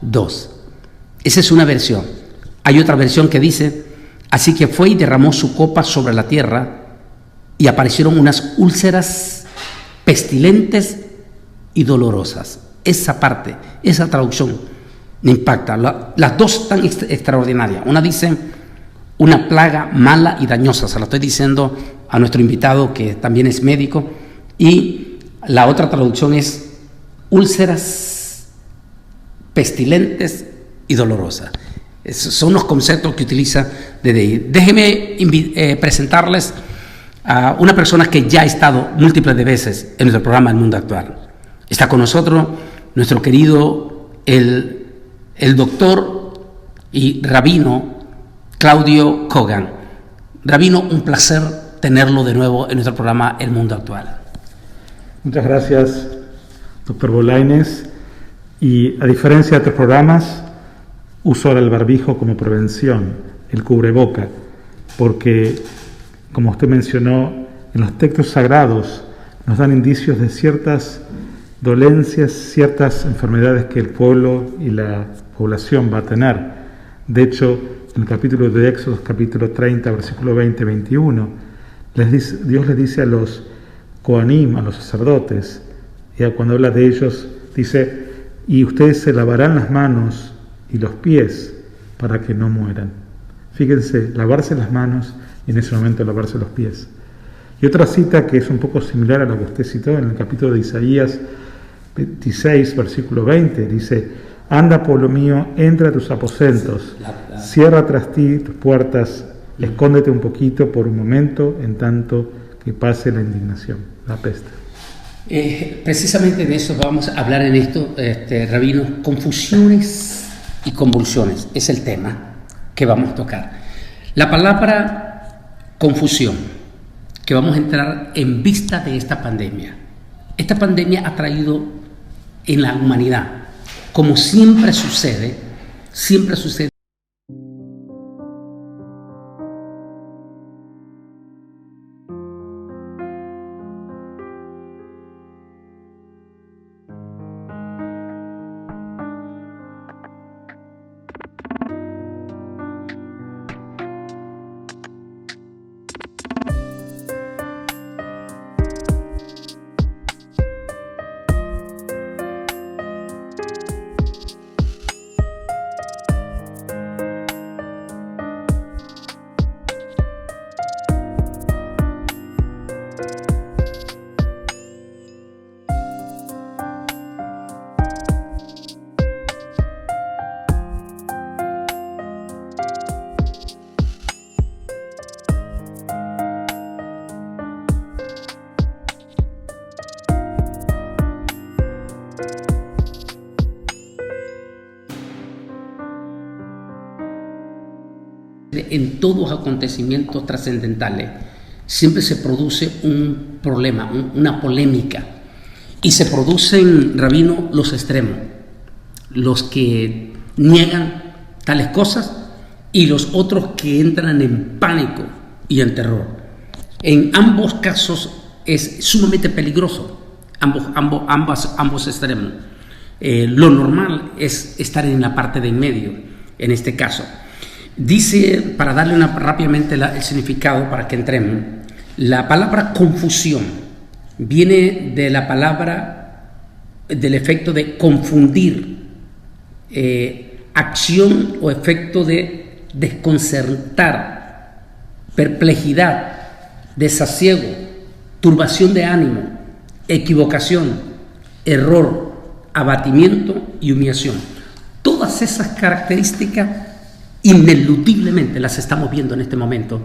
2. Esa es una versión. Hay otra versión que dice: así que fue y derramó su copa sobre la tierra, y aparecieron unas úlceras pestilentes y dolorosas. Esa parte, esa traducción me impacta. Las dos están extraordinarias. Una dice una plaga mala y dañosa, se la estoy diciendo a nuestro invitado que también es médico, y la otra traducción es úlceras pestilentes y dolorosas. Esos son los conceptos que utiliza DDI. Déjenme presentarles a una persona que ya ha estado múltiples de veces en nuestro programa El Mundo Actual. Está con nosotros nuestro querido el doctor y rabino Claudio Kogan. Rabino, un placer tenerlo de nuevo en nuestro programa El Mundo Actual. Muchas gracias, doctor Bolaños. Y a diferencia de otros programas, uso ahora el barbijo como prevención, el cubreboca, porque, como usted mencionó, en los textos sagrados nos dan indicios de ciertas dolencias, ciertas enfermedades que el pueblo y la población va a tener. De hecho, en el capítulo de Éxodo, capítulo 30, versículo 20-21, Dios les dice a los Coanim, a los sacerdotes, y cuando habla de ellos, dice: y ustedes se lavarán las manos y los pies para que no mueran. Fíjense, lavarse las manos y en ese momento lavarse los pies. Y otra cita que es un poco similar a la que usted citó en el capítulo de Isaías 26, versículo 20, dice: anda, pueblo mío, entra a tus aposentos, cierra tras ti tus puertas, escóndete un poquito por un momento, en tanto que pase la indignación, la peste. Precisamente de eso vamos a hablar en esto, rabino. Confusiones y convulsiones es el tema que vamos a tocar. La palabra confusión, que vamos a entrar en vista de esta pandemia. Esta pandemia ha traído en la humanidad, como siempre sucede, en todos los acontecimientos trascendentales siempre se produce un problema, una polémica, y se producen, rabino, los extremos, los que niegan tales cosas y los otros que entran en pánico y en terror. En ambos casos es sumamente peligroso, ambos extremos. Lo normal es estar en la parte de en medio, en este caso. Dice, para darle rápidamente el significado para que entremos, la palabra confusión viene de la palabra, del efecto de confundir, acción o efecto de desconcertar, perplejidad, desasiego, turbación de ánimo, equivocación, error, abatimiento y humillación. Todas esas características ineludiblemente las estamos viendo en este momento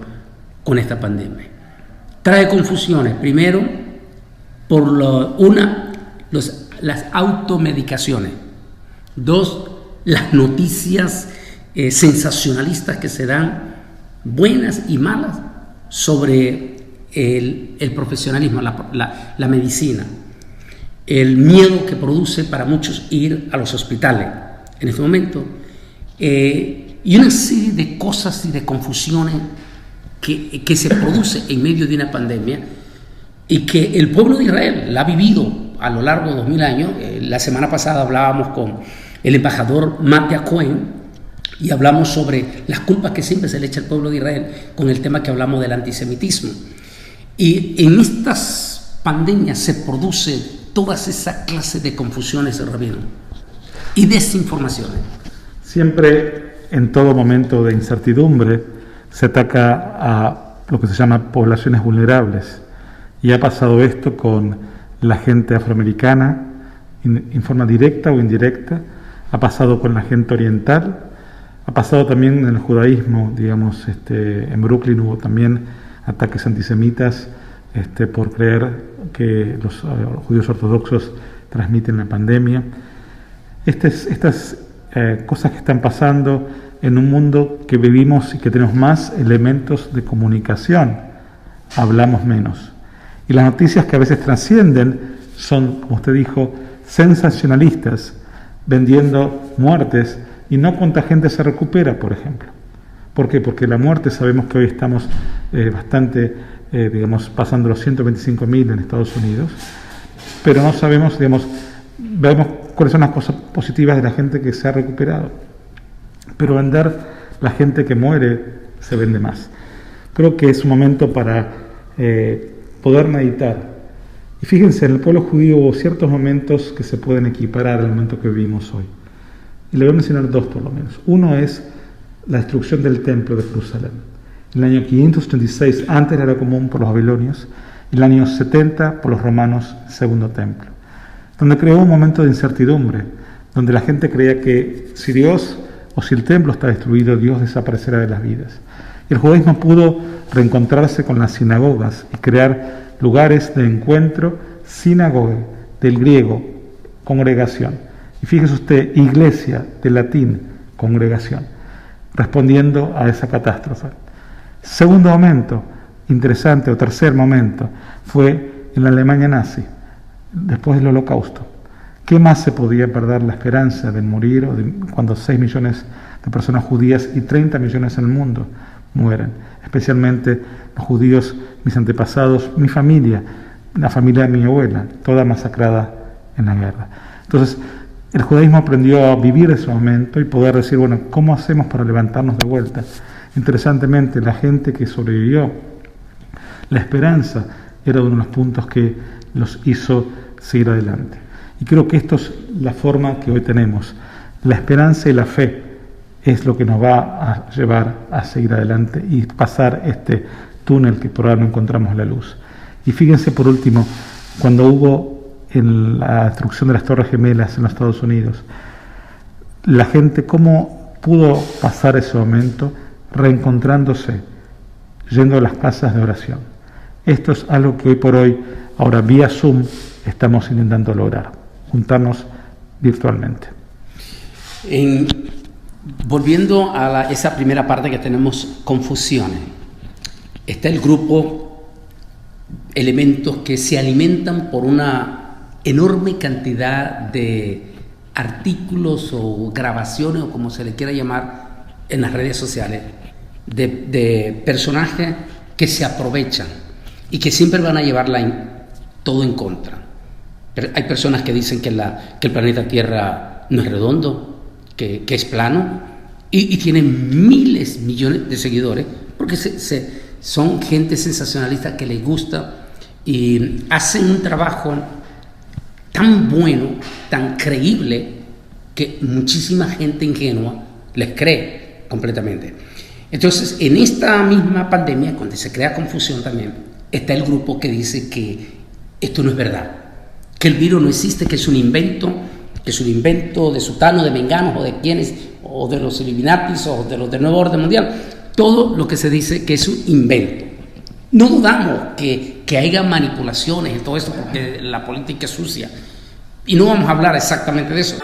con esta pandemia. Trae confusiones, primero, por las automedicaciones. 2, las noticias sensacionalistas que se dan, buenas y malas, sobre el profesionalismo, la medicina. El miedo que produce para muchos ir a los hospitales en este momento. Y una serie de cosas y de confusiones que se produce en medio de una pandemia y que el pueblo de Israel la ha vivido a lo largo de 2000 años. La semana pasada hablábamos con el embajador Mattia Cohen, y hablamos sobre las culpas que siempre se le echa al pueblo de Israel con el tema que hablamos del antisemitismo. Y en estas pandemias se produce todas esas clases de confusiones, rabino, y desinformaciones. Siempre, en todo momento de incertidumbre, se ataca a lo que se llama poblaciones vulnerables. Y ha pasado esto con la gente afroamericana, en forma directa o indirecta, ha pasado con la gente oriental, ha pasado también en el judaísmo, digamos, en Brooklyn hubo también ataques antisemitas por creer que los judíos ortodoxos transmiten la pandemia. Estas cosas que están pasando en un mundo que vivimos y que tenemos más elementos de comunicación, hablamos menos. Y las noticias que a veces trascienden son, como usted dijo, sensacionalistas, vendiendo muertes, y no cuánta gente se recupera, por ejemplo. ¿Por qué? Porque la muerte, sabemos que hoy estamos pasando los 125.000 en Estados Unidos, pero no sabemos, vemos cuáles son las cosas positivas de la gente que se ha recuperado. Pero vender la gente que muere se vende más. Creo que es un momento para poder meditar. Y fíjense, en el pueblo judío hubo ciertos momentos que se pueden equiparar al momento que vivimos hoy. Y le voy a mencionar dos por lo menos. Uno es la destrucción del templo de Jerusalén. En el año 586, antes era común por los babilonios, en el año 70 por los romanos, el segundo templo, donde creó un momento de incertidumbre, donde la gente creía que si Dios o si el templo está destruido, Dios desaparecerá de las vidas. Y el judaísmo pudo reencontrarse con las sinagogas y crear lugares de encuentro, sinagoga, del griego, congregación. Y fíjese usted, iglesia, del latín, congregación, respondiendo a esa catástrofe. Segundo momento, interesante, o tercer momento, fue en la Alemania nazi, después del Holocausto. ¿Qué más se podía perder la esperanza de morir cuando 6 millones de personas judías y 30 millones en el mundo mueren? Especialmente los judíos, mis antepasados, mi familia, la familia de mi abuela, toda masacrada en la guerra. Entonces, el judaísmo aprendió a vivir ese momento y poder decir, bueno, ¿cómo hacemos para levantarnos de vuelta? Interesantemente, la gente que sobrevivió, la esperanza era uno de los puntos que los hizo seguir adelante. Y creo que esto es la forma que hoy tenemos. La esperanza y la fe es lo que nos va a llevar a seguir adelante y pasar este túnel que por ahora no encontramos la luz. Y fíjense por último, cuando hubo en la destrucción de las Torres Gemelas en los Estados Unidos, la gente cómo pudo pasar ese momento reencontrándose, yendo a las casas de oración. Esto es algo que hoy por hoy, ahora vía Zoom, estamos intentando lograr, juntarnos virtualmente. Volviendo a esa primera parte que tenemos confusiones, está el grupo elementos que se alimentan por una enorme cantidad de artículos o grabaciones o como se le quiera llamar en las redes sociales de personajes que se aprovechan y que siempre van a llevarla todo en contra. Pero hay personas que dicen que el planeta Tierra no es redondo, que es plano y tienen miles, millones de seguidores porque son gente sensacionalista que les gusta y hacen un trabajo tan bueno, tan creíble, que muchísima gente ingenua les cree completamente. Entonces, en esta misma pandemia, cuando se crea confusión también, está el grupo que dice que esto no es verdad, que el virus no existe, que es un invento de Sutano, de Menganos, o de quienes, o de los Illuminatis, o de los del Nuevo Orden Mundial, todo lo que se dice que es un invento. No dudamos que haya manipulaciones en todo esto, porque la política es sucia, y no vamos a hablar exactamente de eso.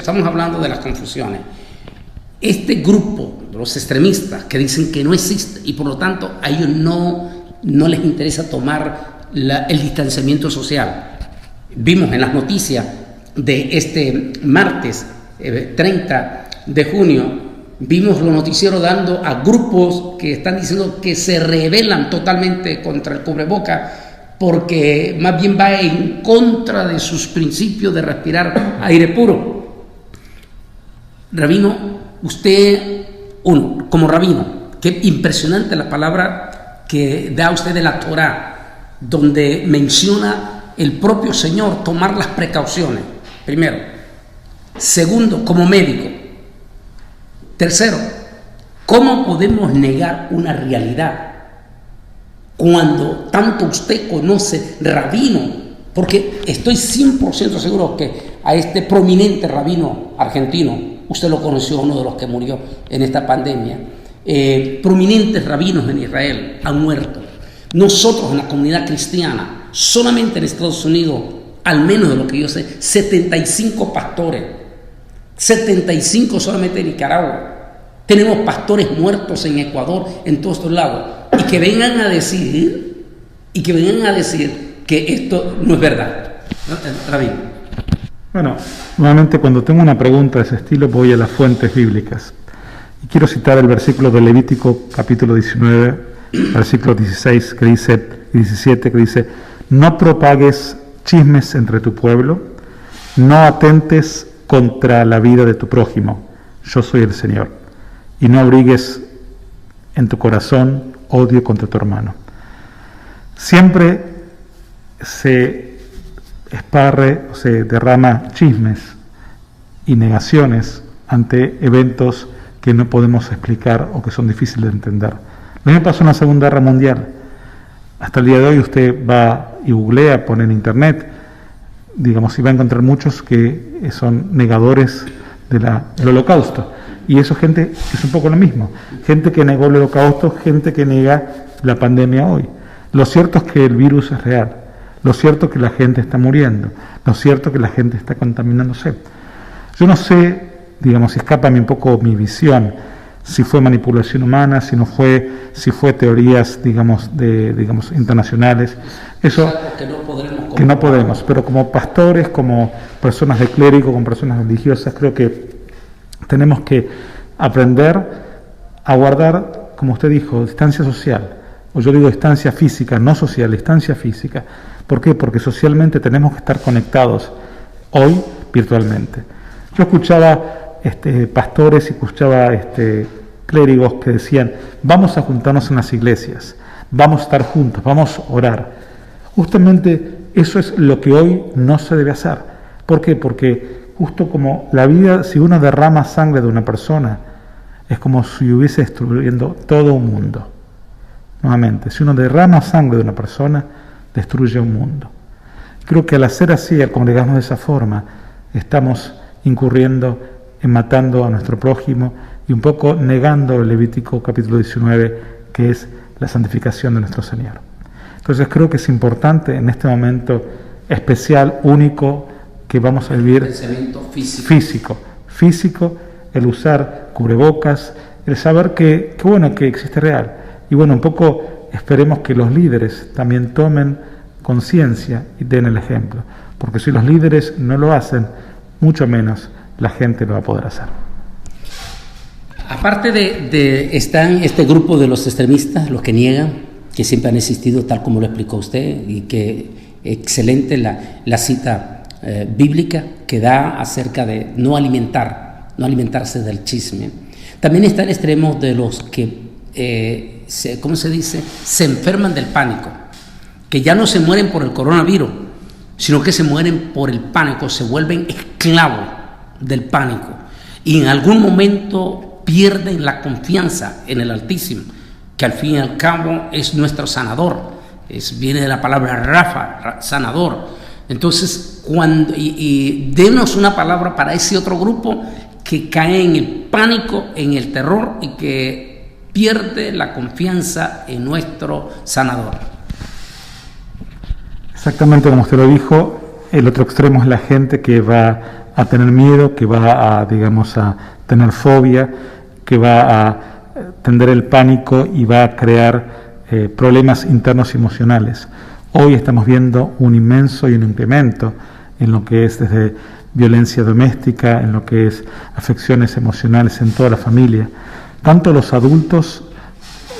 estamos hablando de las confusiones. Este grupo, los extremistas, que dicen que no existe y por lo tanto a ellos no les interesa tomar el distanciamiento social. Vimos en las noticias de este martes 30 de junio, vimos los noticieros dando a grupos que están diciendo que se rebelan totalmente contra el cubreboca porque más bien va en contra de sus principios de respirar aire puro. Rabino, usted, como rabino, qué impresionante la palabra que da usted de la Torá, donde menciona el propio Señor tomar las precauciones, primero. Segundo, como médico. Tercero, ¿cómo podemos negar una realidad cuando tanto usted conoce rabino? Porque estoy 100% seguro que a este prominente rabino argentino, usted lo conoció, uno de los que murió en esta pandemia. Prominentes rabinos en Israel han muerto. Nosotros en la comunidad cristiana, solamente en Estados Unidos, al menos de lo que yo sé, 75 pastores, 75 solamente en Nicaragua. Tenemos pastores muertos en Ecuador, en todos estos lados, y que vengan a decir que esto no es verdad. Rabino. Bueno, nuevamente cuando tengo una pregunta de ese estilo voy a las fuentes bíblicas. Y quiero citar el versículo de Levítico capítulo 19, versículo 16 que dice, y 17 que dice: no propagues chismes entre tu pueblo, no atentes contra la vida de tu prójimo, yo soy el Señor, y no abrigues en tu corazón odio contra tu hermano. Siempre se esparre o se derrama chismes y negaciones ante eventos que no podemos explicar o que son difíciles de entender. Lo mismo pasó en la Segunda Guerra Mundial. Hasta el día de hoy usted va y googlea, pone en internet, digamos, y va a encontrar muchos que son negadores del Holocausto. Y eso, gente, es un poco lo mismo. Gente que negó el Holocausto, gente que niega la pandemia hoy. Lo cierto es que el virus es real. Lo cierto es que la gente está muriendo. Lo cierto es que la gente está contaminándose. Yo no sé, digamos, si escapa a mí un poco mi visión, si fue manipulación humana, si no fue, si fue teorías, digamos, internacionales. Eso que no podemos, pero como pastores, como personas de clérigo, como personas religiosas, creo que tenemos que aprender a guardar, como usted dijo, distancia social, o yo digo distancia física, no social, distancia física. ¿Por qué? Porque socialmente tenemos que estar conectados hoy virtualmente. Yo escuchaba pastores y escuchaba clérigos que decían: vamos a juntarnos en las iglesias, vamos a estar juntos, vamos a orar. Justamente eso es lo que hoy no se debe hacer. ¿Por qué? Porque justo como la vida, si uno derrama sangre de una persona, es como si hubiese destruyendo todo un mundo. Nuevamente, si uno derrama sangre de una persona, destruye un mundo. Creo que al hacer así, al congregarnos de esa forma, estamos incurriendo en matando a nuestro prójimo y un poco negando el Levítico capítulo 19, que es la santificación de nuestro Señor. Entonces creo que es importante en este momento especial, único, que vamos a vivir físico, el usar cubrebocas, el saber que existe real. Y bueno, un poco esperemos que los líderes también tomen conciencia y den el ejemplo, porque si los líderes no lo hacen, mucho menos la gente lo va a poder hacer. Aparte están este grupo de los extremistas, los que niegan, que siempre han existido, tal como lo explicó usted, y que excelente la cita bíblica que da acerca de no alimentarse del chisme. También está el extremo de los que se enferman del pánico, que ya no se mueren por el coronavirus, sino que se mueren por el pánico, se vuelven esclavos del pánico y en algún momento pierden la confianza en el Altísimo, que al fin y al cabo es nuestro sanador, viene de la palabra Rafa, sanador. Entonces, denos una palabra para ese otro grupo que cae en el pánico, en el terror y que pierde la confianza en nuestro sanador. Exactamente como usted lo dijo, el otro extremo es la gente que va a tener miedo, que va a, digamos, a tener fobia, que va a tender el pánico y va a crear problemas internos y emocionales. Hoy estamos viendo un inmenso y un incremento en lo que es desde violencia doméstica, en lo que es afecciones emocionales en toda la familia. Tanto los adultos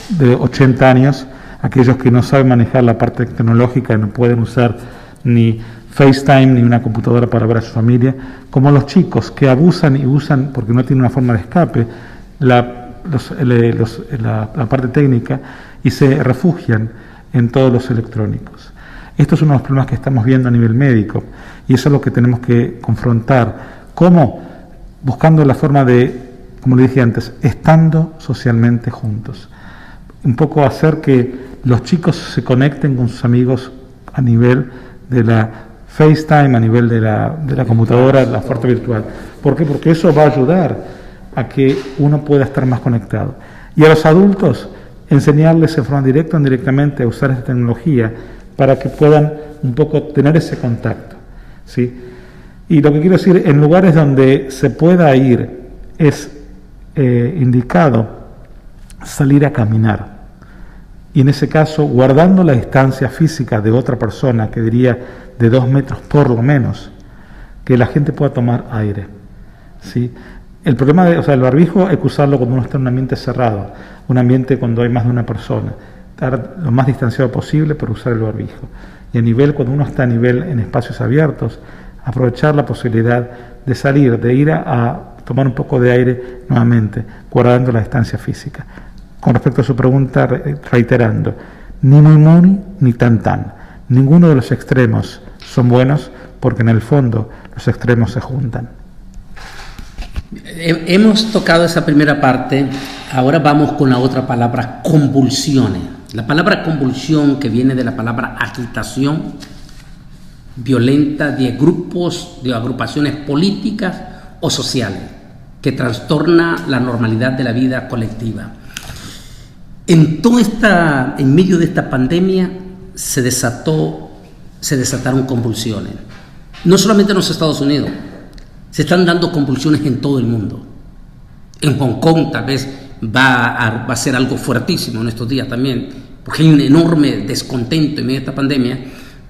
de 80 años, aquellos que no saben manejar la parte tecnológica, no pueden usar ni FaceTime ni una computadora para ver a su familia, como los chicos que abusan y usan, porque no tienen una forma de escape, la parte técnica y se refugian en todos los electrónicos. Esto es uno de los problemas que estamos viendo a nivel médico y eso es lo que tenemos que confrontar. ¿Cómo? Buscando la forma de, como le dije antes, estando socialmente juntos. Un poco hacer que los chicos se conecten con sus amigos a nivel de la FaceTime, a nivel de la computadora, la oferta virtual. ¿Por qué? Porque eso va a ayudar a que uno pueda estar más conectado. Y a los adultos, enseñarles de forma directa o indirectamente a usar esta tecnología para que puedan un poco tener ese contacto, ¿sí? Y lo que quiero decir, en lugares donde se pueda ir, es indicado salir a caminar. Y en ese caso, guardando la distancia física de otra persona, que diría de 2 metros por lo menos, que la gente pueda tomar aire, ¿sí? El problema el barbijo hay que usarlo cuando uno está en un ambiente cerrado, un ambiente cuando hay más de una persona, estar lo más distanciado posible por usar el barbijo. Y a nivel, cuando uno está a nivel en espacios abiertos, aprovechar la posibilidad de salir, de ir a tomar un poco de aire nuevamente, guardando la distancia física. Con respecto a su pregunta, reiterando, ni muy muy ni tan tan. Ninguno de los extremos son buenos porque en el fondo los extremos se juntan. Hemos tocado esa primera parte, ahora vamos con la otra palabra, convulsiones. La palabra convulsión, que viene de la palabra agitación violenta de grupos, de agrupaciones políticas o sociales, que trastorna la normalidad de la vida colectiva. En medio de esta pandemia se desataron convulsiones, no solamente en los Estados Unidos. Se están dando convulsiones en todo el mundo. En Hong Kong tal vez va a ser algo fuertísimo en estos días también, porque hay un enorme descontento en medio de esta pandemia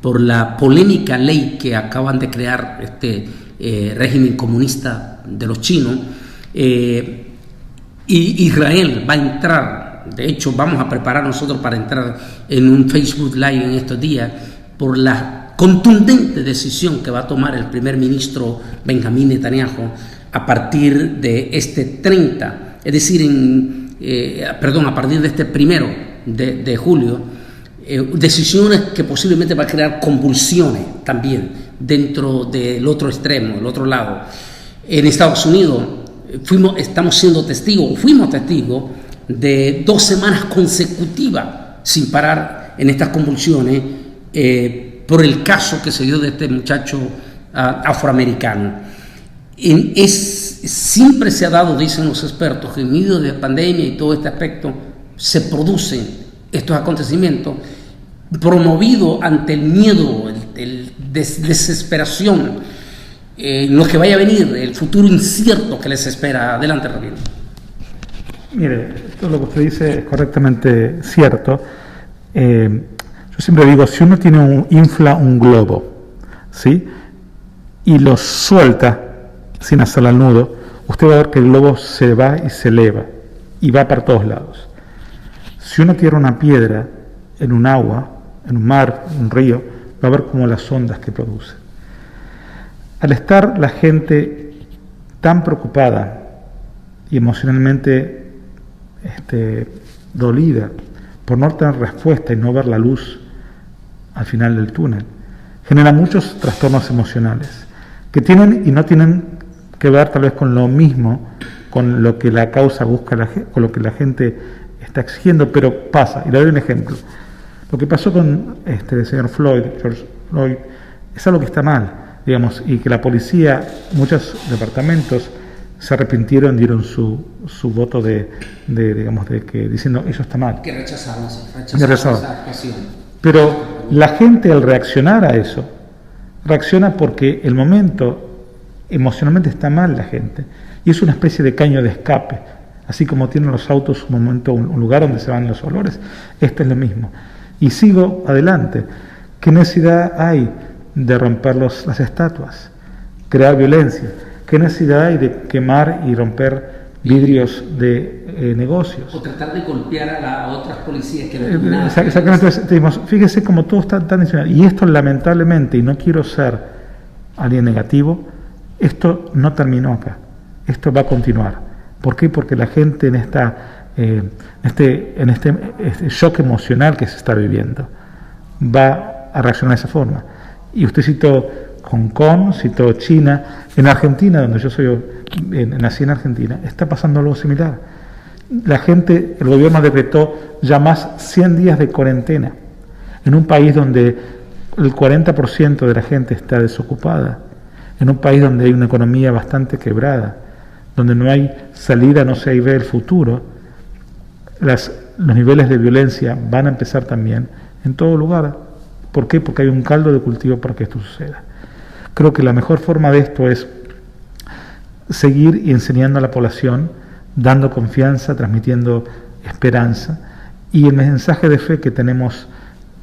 por la polémica ley que acaban de crear este régimen comunista de los chinos. Y Israel va a entrar, de hecho vamos a preparar nosotros para entrar en un Facebook Live en estos días por la contundente decisión que va a tomar el primer ministro Benjamín Netanyahu a partir de este 30, es decir, a partir de este 1 de julio, decisiones que posiblemente va a crear convulsiones también dentro del otro extremo, el otro lado. En Estados Unidos fuimos testigos de 2 semanas consecutivas sin parar en estas convulsiones, por el caso que se dio de este muchacho afroamericano. Siempre se ha dado, dicen los expertos, que en medio de la pandemia y todo este aspecto se producen estos acontecimientos promovidos ante el miedo, desesperación, lo que vaya a venir, el futuro incierto que les espera. Adelante, Rabino. Mire, esto lo que usted dice es correctamente cierto. Yo siempre digo, si uno infla un globo, ¿sí?, y lo suelta sin hacerle al nudo, usted va a ver que el globo se va y se eleva y va para todos lados. Si uno tira una piedra en un agua, en un mar, en un río, va a ver como las ondas que produce. Al estar la gente tan preocupada y emocionalmente dolida por no tener respuesta y no ver la luz al final del túnel, genera muchos trastornos emocionales que tienen y no tienen que ver tal vez con lo mismo, con lo que la causa busca, con lo que la gente está exigiendo, pero pasa. Y le doy un ejemplo. Lo que pasó con el señor George Floyd, es algo que está mal, digamos, y que la policía, muchos departamentos se arrepintieron, dieron su voto diciendo eso está mal. Que rechazaron esa actuación. Pero la gente, al reaccionar a eso, reacciona porque el momento emocionalmente está mal la gente. Y es una especie de caño de escape. Así como tienen los autos un momento, un lugar donde se van los olores, esto es lo mismo. Y sigo adelante. ¿Qué necesidad hay de romper las estatuas? Crear violencia. ¿Qué necesidad hay de quemar y romper vidrios de negocios? O tratar de golpear a otras policías que no exactamente. Entonces, fíjese cómo todo está tan diseñado. Y esto lamentablemente, y no quiero ser alguien negativo, esto no terminó acá. Esto va a continuar. ¿Por qué? Porque la gente en este shock emocional que se está viviendo va a reaccionar de esa forma. Y usted citó Hong Kong, citó China. En Argentina, donde yo nací en Argentina, está pasando algo similar. La gente, el gobierno decretó ya más 100 días de cuarentena en un país donde el 40% de la gente está desocupada, en un país donde hay una economía bastante quebrada, donde no hay salida, no se ve el futuro. Los niveles de violencia van a empezar también en todo lugar. ¿Por qué? Porque hay un caldo de cultivo para que esto suceda. Creo que la mejor forma de esto es seguir y enseñando a la población, dando confianza, transmitiendo esperanza, y el mensaje de fe que tenemos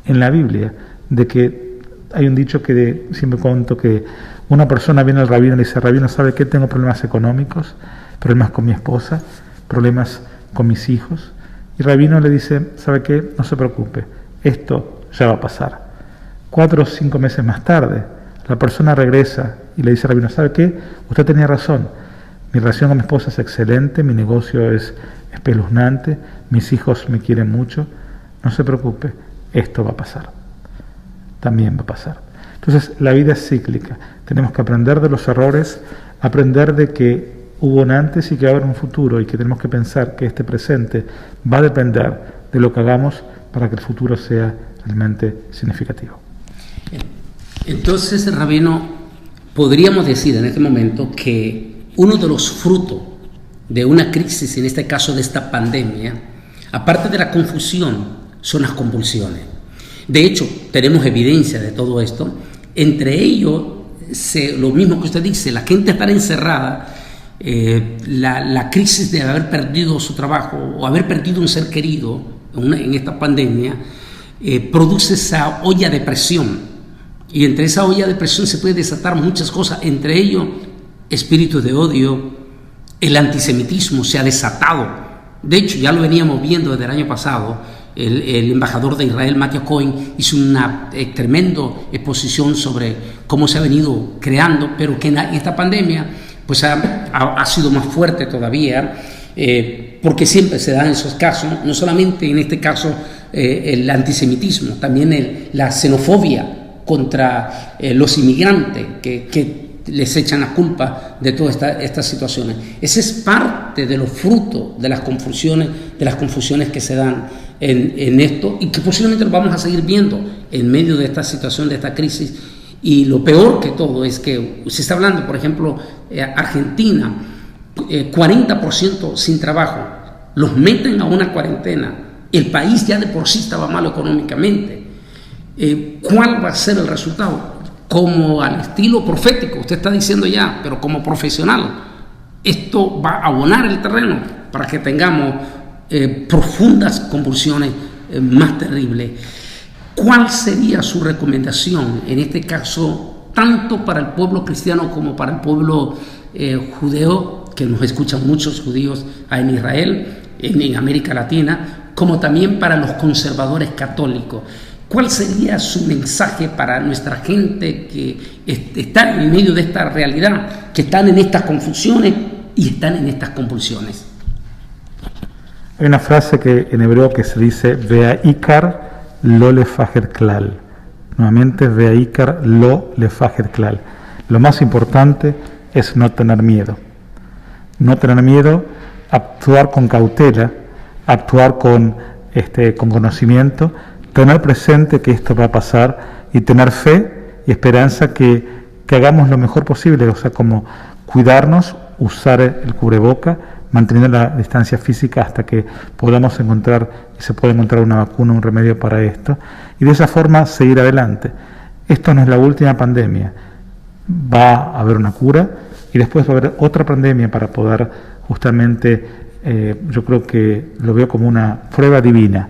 en la Biblia, de que hay un dicho que siempre cuento, que una persona viene al rabino y le dice: rabino, ¿sabe qué? Tengo problemas económicos, problemas con mi esposa, problemas con mis hijos. Y el rabino le dice: ¿sabe qué? No se preocupe, esto ya va a pasar. 4 o 5 meses más tarde, la persona regresa y le dice al rabino: ¿sabe qué? Usted tenía razón, mi relación con mi esposa es excelente, mi negocio es espeluznante, mis hijos me quieren mucho, no se preocupe, esto va a pasar, también va a pasar. Entonces la vida es cíclica, tenemos que aprender de los errores, aprender de que hubo un antes y que va a haber un futuro, y que tenemos que pensar que este presente va a depender de lo que hagamos para que el futuro sea realmente significativo. Entonces, rabino, podríamos decir en este momento que uno de los frutos de una crisis, en este caso de esta pandemia, aparte de la confusión, son las convulsiones. De hecho, tenemos evidencia de todo esto. Entre ellos, lo mismo que usted dice, la gente estar encerrada, la crisis de haber perdido su trabajo o haber perdido un ser querido en esta pandemia, produce esa olla de presión. Y entre esa olla de presión se puede desatar muchas cosas, entre ellos espíritus de odio, el antisemitismo se ha desatado. De hecho, ya lo veníamos viendo desde el año pasado. El embajador de Israel, Matthew Cohen, hizo una tremenda exposición sobre cómo se ha venido creando, pero que en esta pandemia pues ha sido más fuerte todavía, porque siempre se dan esos casos, no solamente en este caso el antisemitismo, también la xenofobia contra los inmigrantes que les echan la culpa de todas estas situaciones. Ese es parte de los frutos de las confusiones que se dan en esto, y que posiblemente lo vamos a seguir viendo en medio de esta situación, de esta crisis. Y lo peor que todo es que se está hablando, por ejemplo, Argentina, 40% sin trabajo, los meten a una cuarentena, el país ya de por sí estaba malo económicamente. ¿Cuál va a ser el resultado? Como al estilo profético, usted está diciendo ya, pero como profesional, esto va a abonar el terreno para que tengamos profundas convulsiones más terribles. ¿Cuál sería su recomendación en este caso, tanto para el pueblo cristiano como para el pueblo judeo, que nos escuchan muchos judíos en Israel, en América Latina, como también para los conservadores católicos? ¿Cuál sería su mensaje para nuestra gente que está en medio de esta realidad, que están en estas confusiones y están en estas convulsiones? Hay una frase que en hebreo que se dice Ve'ikar lo lefajer klal. Nuevamente, Ve'ikar lo lefajer klal. Lo más importante es no tener miedo. No tener miedo, actuar con cautela, actuar con conocimiento, tener presente que esto va a pasar y tener fe y esperanza que hagamos lo mejor posible, o sea, como cuidarnos, usar el cubreboca, manteniendo la distancia física hasta que podamos encontrar y se pueda encontrar una vacuna, un remedio para esto, y de esa forma seguir adelante. Esto no es la última pandemia, va a haber una cura, y después va a haber otra pandemia para poder justamente, yo creo que lo veo como una prueba divina,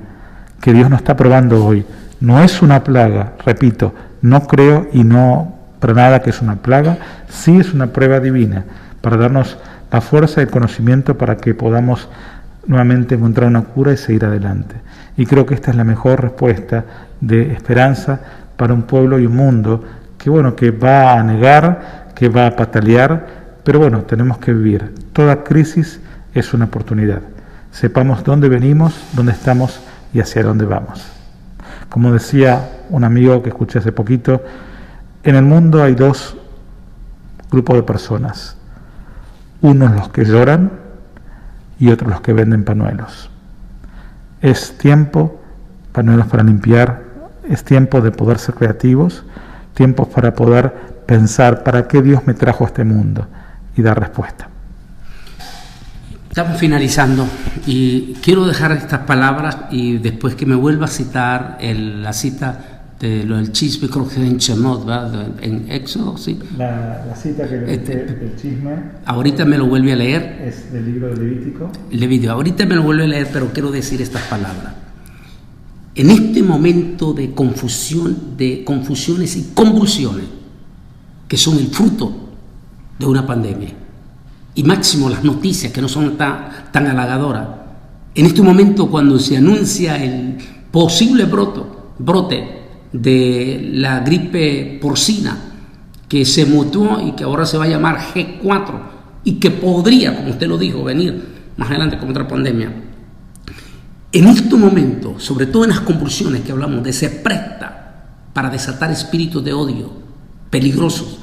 que Dios nos está probando hoy. No es una plaga, repito, no creo y no para nada que es una plaga, sí es una prueba divina para darnos la fuerza y el conocimiento para que podamos nuevamente encontrar una cura y seguir adelante. Y creo que esta es la mejor respuesta de esperanza para un pueblo y un mundo que, bueno, que va a negar, que va a patalear, pero bueno, tenemos que vivir. Toda crisis es una oportunidad. Sepamos dónde venimos, dónde estamos y hacia dónde vamos. Como decía un amigo que escuché hace poquito, en el mundo hay dos grupos de personas. Unos los que lloran y otros los que venden pañuelos. Es tiempo, pañuelos para limpiar, es tiempo de poder ser creativos, tiempos para poder pensar para qué Dios me trajo a este mundo y dar respuesta. Estamos finalizando y quiero dejar estas palabras y después que me vuelva a citar la cita de lo del chisme, creo que en Shemot, ¿verdad? En Éxodo, ¿sí? La cita que del chisme. Ahorita me lo vuelve a leer. Es del libro de Levítico. Levítico. Ahorita me lo vuelve a leer, pero quiero decir estas palabras. En este momento de confusión, de confusiones y convulsiones, que son el fruto de una pandemia, y máximo las noticias que no son tan halagadoras, en este momento cuando se anuncia el posible brote de la gripe porcina que se mutó y que ahora se va a llamar G4 y que podría, como usted lo dijo, venir más adelante como otra pandemia. En este momento, sobre todo en las convulsiones que hablamos, se presta para desatar espíritus de odio peligrosos.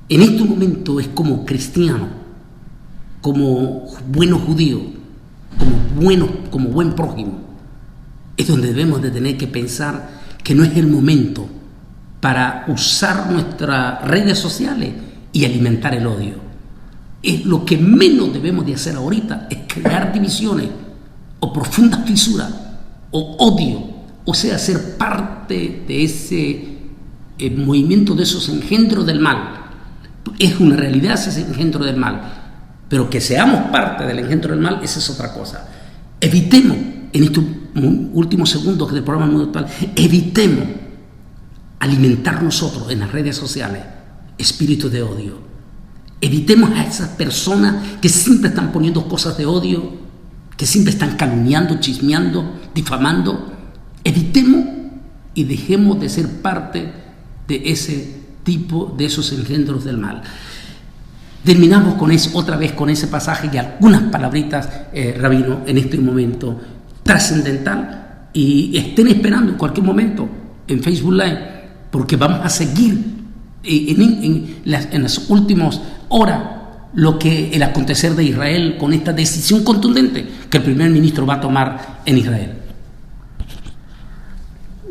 En este momento es como cristiano, como bueno judío, como buen prójimo, es donde debemos de tener que pensar que no es el momento para usar nuestras redes sociales y alimentar el odio. Es lo que menos debemos de hacer ahorita, es crear divisiones o profundas fisuras o odio, o sea, ser parte de ese movimiento de esos engendros del mal. Es una realidad ese engendro del mal, pero que seamos parte del engendro del mal, esa es otra cosa. Evitemos en estos últimos segundos del programa Mundo Actual, evitemos alimentar nosotros en las redes sociales espíritus de odio. Evitemos a esas personas que siempre están poniendo cosas de odio, que siempre están calumniando, chismeando, difamando. Evitemos y dejemos de ser parte de ese tipo, de esos engendros del mal. Terminamos otra vez con ese pasaje y algunas palabritas, Rabino, en este momento trascendental, y estén esperando en cualquier momento en Facebook Live, porque vamos a seguir en las últimas horas el acontecer de Israel con esta decisión contundente que el primer ministro va a tomar en Israel.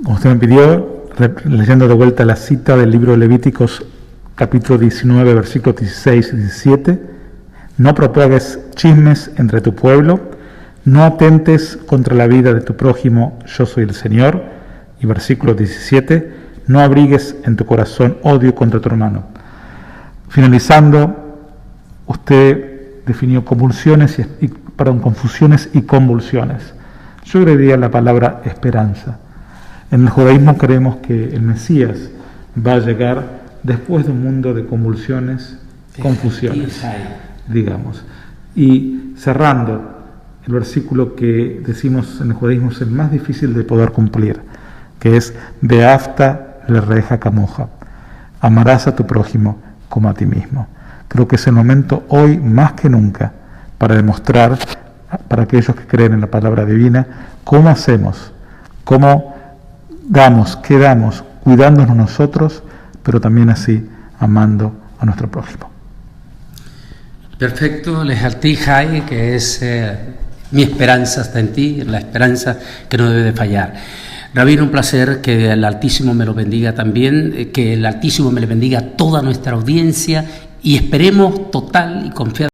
Como usted me pidió, leyendo de vuelta la cita del libro de Levíticos, capítulo 19, versículos 16 y 17, no propagues chismes entre tu pueblo, no atentes contra la vida de tu prójimo, yo soy el Señor. Y versículo 17, no abrigues en tu corazón odio contra tu hermano. Finalizando, usted definió confusiones y convulsiones. Yo agregaría la palabra esperanza. En el judaísmo creemos que el Mesías va a llegar después de un mundo de convulsiones, confusiones, digamos. Y cerrando, el versículo que decimos en el judaísmo es el más difícil de poder cumplir, que es Beafta lereja kamoja, amarás a tu prójimo como a ti mismo. Creo que es el momento hoy más que nunca para demostrar para aquellos que creen en la palabra divina cómo hacemos, cómo damos, qué damos, cuidándonos nosotros, pero también así amando a nuestro prójimo. Perfecto, Lejaltí Jai, que es mi esperanza está en ti, la esperanza que no debe de fallar. Rabino, un placer, que el Altísimo me lo bendiga también, que el Altísimo me le bendiga a toda nuestra audiencia y esperemos total y confiadamente